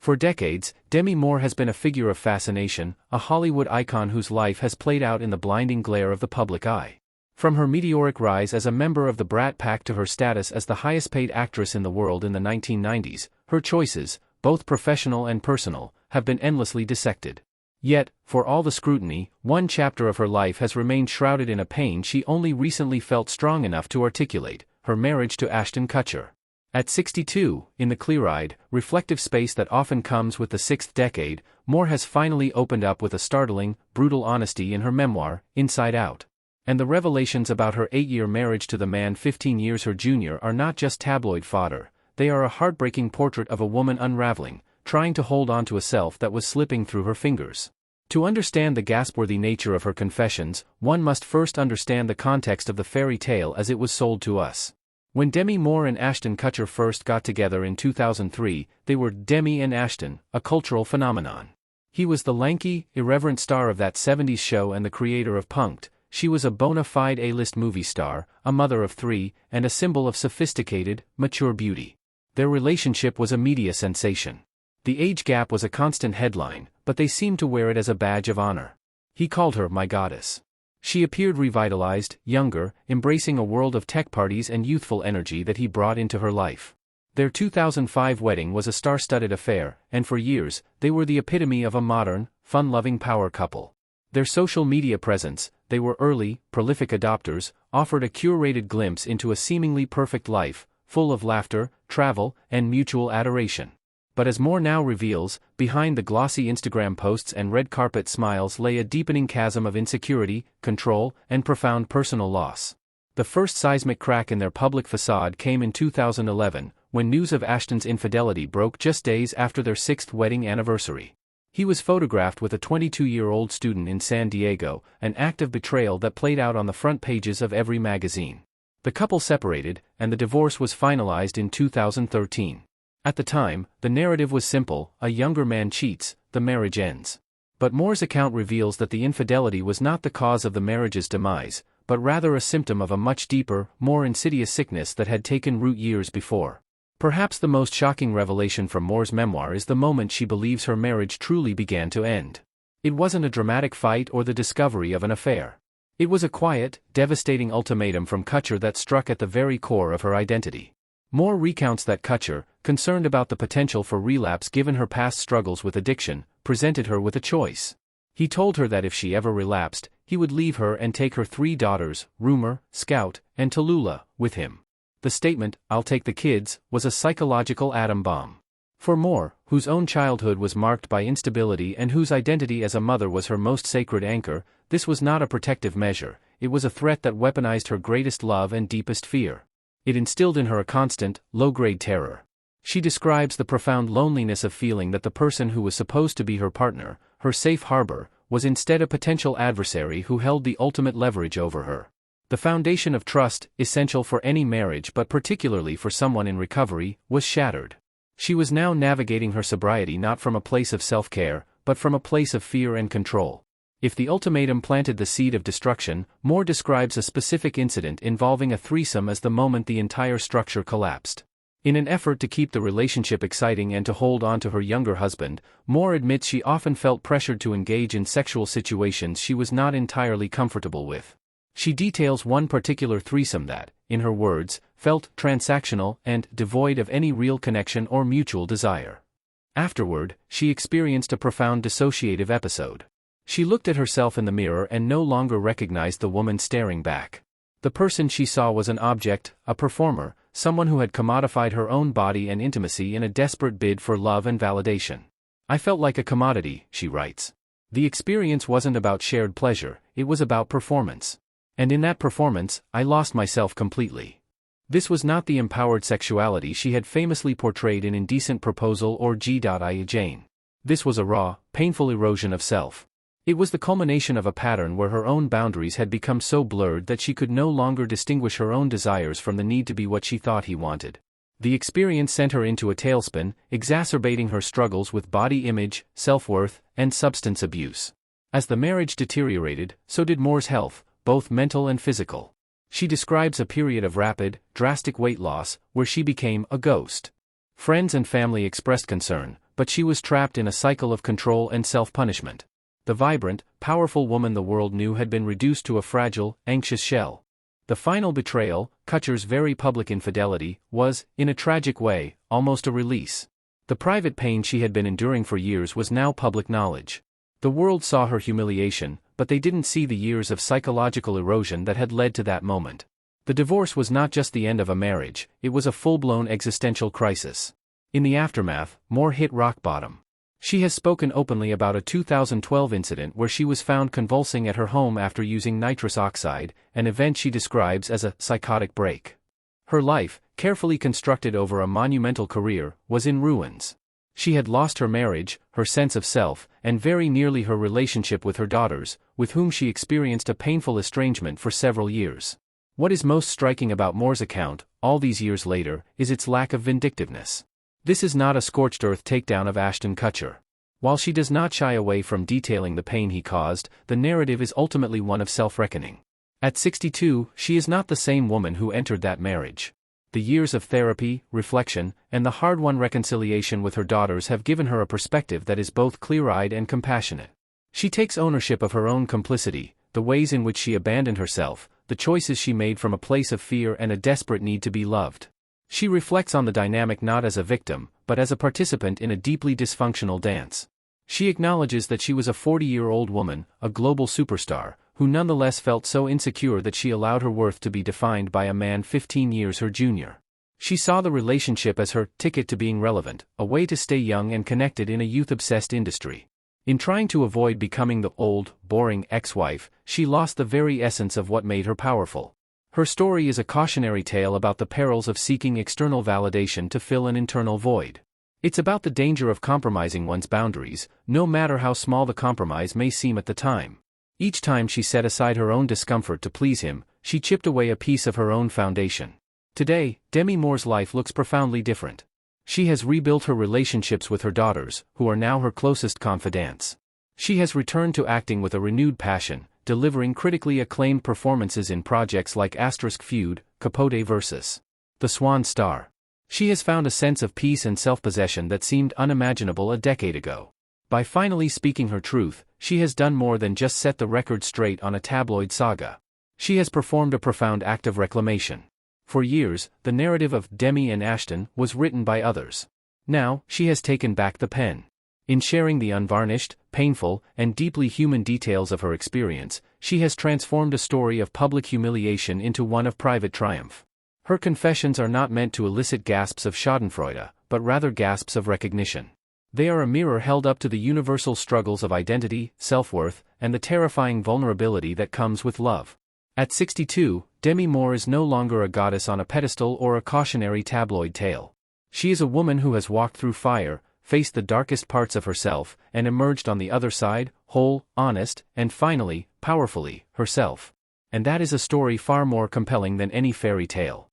For decades, Demi Moore has been a figure of fascination, a Hollywood icon whose life has played out in the blinding glare of the public eye. From her meteoric rise as a member of the Brat Pack to her status as the highest-paid actress in the world in the 1990s, her choices, both professional and personal, have been endlessly dissected. Yet, for all the scrutiny, one chapter of her life has remained shrouded in a pain she only recently felt strong enough to articulate: her marriage to Ashton Kutcher. At 62, in the clear-eyed, reflective space that often comes with the sixth decade, Moore has finally opened up with a startling, brutal honesty in her memoir, Inside Out. And the revelations about her 8-year marriage to the man 15 years her junior are not just tabloid fodder, they are a heartbreaking portrait of a woman unraveling, trying to hold on to a self that was slipping through her fingers. To understand the gasp-worthy nature of her confessions, one must first understand the context of the fairy tale as it was sold to us. When Demi Moore and Ashton Kutcher first got together in 2003, they were Demi and Ashton, a cultural phenomenon. He was the lanky, irreverent star of that 70s show and the creator of Punk'd. She was a bona fide A-list movie star, a mother of 3, and a symbol of sophisticated, mature beauty. Their relationship was a media sensation. The age gap was a constant headline, but they seemed to wear it as a badge of honor. He called her "my goddess." She appeared revitalized, younger, embracing a world of tech parties and youthful energy that he brought into her life. Their 2005 wedding was a star-studded affair, and for years, they were the epitome of a modern, fun-loving power couple. Their social media presence, they were early, prolific adopters, offered a curated glimpse into a seemingly perfect life, full of laughter, travel, and mutual adoration. But as Moore now reveals, behind the glossy Instagram posts and red carpet smiles lay a deepening chasm of insecurity, control, and profound personal loss. The first seismic crack in their public facade came in 2011, when news of Ashton's infidelity broke just days after their 6th wedding anniversary. He was photographed with a 22-year-old student in San Diego, an act of betrayal that played out on the front pages of every magazine. The couple separated, and the divorce was finalized in 2013. At the time, the narrative was simple: a younger man cheats, the marriage ends. But Moore's account reveals that the infidelity was not the cause of the marriage's demise, but rather a symptom of a much deeper, more insidious sickness that had taken root years before. Perhaps the most shocking revelation from Moore's memoir is the moment she believes her marriage truly began to end. It wasn't a dramatic fight or the discovery of an affair. It was a quiet, devastating ultimatum from Kutcher that struck at the very core of her identity. Moore recounts that Kutcher, concerned about the potential for relapse given her past struggles with addiction, presented her with a choice. He told her that if she ever relapsed, he would leave her and take her 3 daughters, Rumor, Scout, and Tallulah, with him. The statement, "I'll take the kids," was a psychological atom bomb. For Moore, whose own childhood was marked by instability and whose identity as a mother was her most sacred anchor, this was not a protective measure, it was a threat that weaponized her greatest love and deepest fear. It instilled in her a constant, low-grade terror. She describes the profound loneliness of feeling that the person who was supposed to be her partner, her safe harbor, was instead a potential adversary who held the ultimate leverage over her. The foundation of trust, essential for any marriage but particularly for someone in recovery, was shattered. She was now navigating her sobriety not from a place of self-care, but from a place of fear and control. If the ultimatum planted the seed of destruction, Moore describes a specific incident involving a threesome as the moment the entire structure collapsed. In an effort to keep the relationship exciting and to hold on to her younger husband, Moore admits she often felt pressured to engage in sexual situations she was not entirely comfortable with. She details one particular threesome that, in her words, felt transactional and devoid of any real connection or mutual desire. Afterward, she experienced a profound dissociative episode. She looked at herself in the mirror and no longer recognized the woman staring back. The person she saw was an object, a performer, someone who had commodified her own body and intimacy in a desperate bid for love and validation. "I felt like a commodity," she writes. The experience wasn't about shared pleasure, it was about performance. And in that performance, I lost myself completely. This was not the empowered sexuality she had famously portrayed in Indecent Proposal or G.I. Jane. This was a raw, painful erosion of self. It was the culmination of a pattern where her own boundaries had become so blurred that she could no longer distinguish her own desires from the need to be what she thought he wanted. The experience sent her into a tailspin, exacerbating her struggles with body image, self-worth, and substance abuse. As the marriage deteriorated, so did Moore's health, both mental and physical. She describes a period of rapid, drastic weight loss, where she became a ghost. Friends and family expressed concern, but she was trapped in a cycle of control and self-punishment. The vibrant, powerful woman the world knew had been reduced to a fragile, anxious shell. The final betrayal, Kutcher's very public infidelity, was, in a tragic way, almost a release. The private pain she had been enduring for years was now public knowledge. The world saw her humiliation, but they didn't see the years of psychological erosion that had led to that moment. The divorce was not just the end of a marriage, it was a full-blown existential crisis. In the aftermath, Moore hit rock bottom. She has spoken openly about a 2012 incident where she was found convulsing at her home after using nitrous oxide, an event she describes as a psychotic break. Her life, carefully constructed over a monumental career, was in ruins. She had lost her marriage, her sense of self, and very nearly her relationship with her daughters, with whom she experienced a painful estrangement for several years. What is most striking about Moore's account, all these years later, is its lack of vindictiveness. This is not a scorched-earth takedown of Ashton Kutcher. While she does not shy away from detailing the pain he caused, the narrative is ultimately one of self-reckoning. At 62, she is not the same woman who entered that marriage. The years of therapy, reflection, and the hard-won reconciliation with her daughters have given her a perspective that is both clear-eyed and compassionate. She takes ownership of her own complicity, the ways in which she abandoned herself, the choices she made from a place of fear and a desperate need to be loved. She reflects on the dynamic not as a victim, but as a participant in a deeply dysfunctional dance. She acknowledges that she was a 40-year-old woman, a global superstar, who nonetheless felt so insecure that she allowed her worth to be defined by a man 15 years her junior. She saw the relationship as her ticket to being relevant, a way to stay young and connected in a youth-obsessed industry. In trying to avoid becoming the old, boring ex-wife, she lost the very essence of what made her powerful. Her story is a cautionary tale about the perils of seeking external validation to fill an internal void. It's about the danger of compromising one's boundaries, no matter how small the compromise may seem at the time. Each time she set aside her own discomfort to please him, she chipped away a piece of her own foundation. Today, Demi Moore's life looks profoundly different. She has rebuilt her relationships with her daughters, who are now her closest confidants. She has returned to acting with a renewed passion, delivering critically acclaimed performances in projects like *Feud, Capote vs. The Swan Star. She has found a sense of peace and self-possession that seemed unimaginable a decade ago. By finally speaking her truth, she has done more than just set the record straight on a tabloid saga. She has performed a profound act of reclamation. For years, the narrative of Demi and Ashton was written by others. Now, she has taken back the pen. In sharing the unvarnished, painful, and deeply human details of her experience, she has transformed a story of public humiliation into one of private triumph. Her confessions are not meant to elicit gasps of schadenfreude, but rather gasps of recognition. They are a mirror held up to the universal struggles of identity, self-worth, and the terrifying vulnerability that comes with love. At 62, Demi Moore is no longer a goddess on a pedestal or a cautionary tabloid tale. She is a woman who has walked through fire, faced the darkest parts of herself, and emerged on the other side, whole, honest, and finally, powerfully, herself. And that is a story far more compelling than any fairy tale.